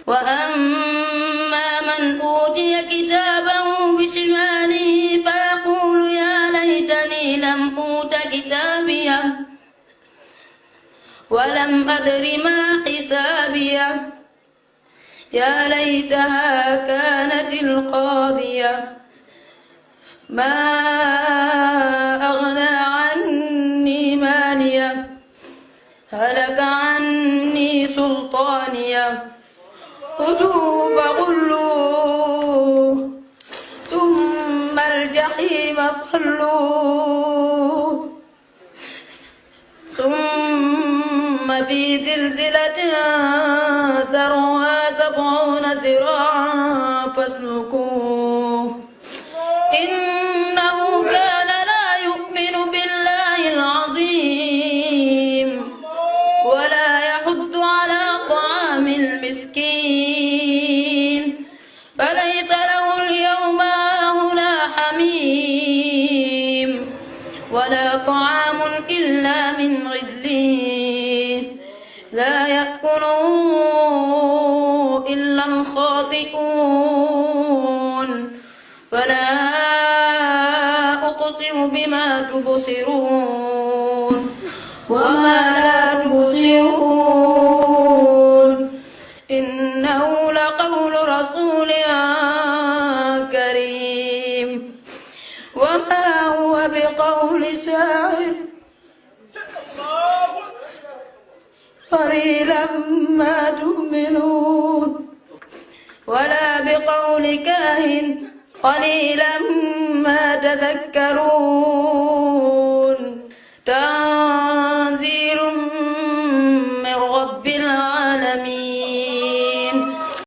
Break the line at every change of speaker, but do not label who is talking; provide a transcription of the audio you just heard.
وأما من أوتي كتابه بشماله فيقول يا ليتني لم أوت كتابيه ولم أدر ما حسابيه يا ليتها كانت القاضية ما أغنى عني ماليه هلك عني سلطانيه خذوه فغلوه ثم الجحيم صلوه ثم في زلزلة ذرعها 70 ذراعا فاسلكوه إنه كان لا يؤمن بالله العظيم ولا يحض على طعام المسكين فليس له اليوم هاهنا حميم ولا طعام إلا من غسلين لا يأكله إلا الخاطئون فلا أقسم بما تبصرون وما لا تبصرون إنه لقول رسول كريم وما هو بقول شاعر قليلا ما تؤمنون ولا بقول كاهن قليلا ما تذكرون تنزيل من رب العالمين.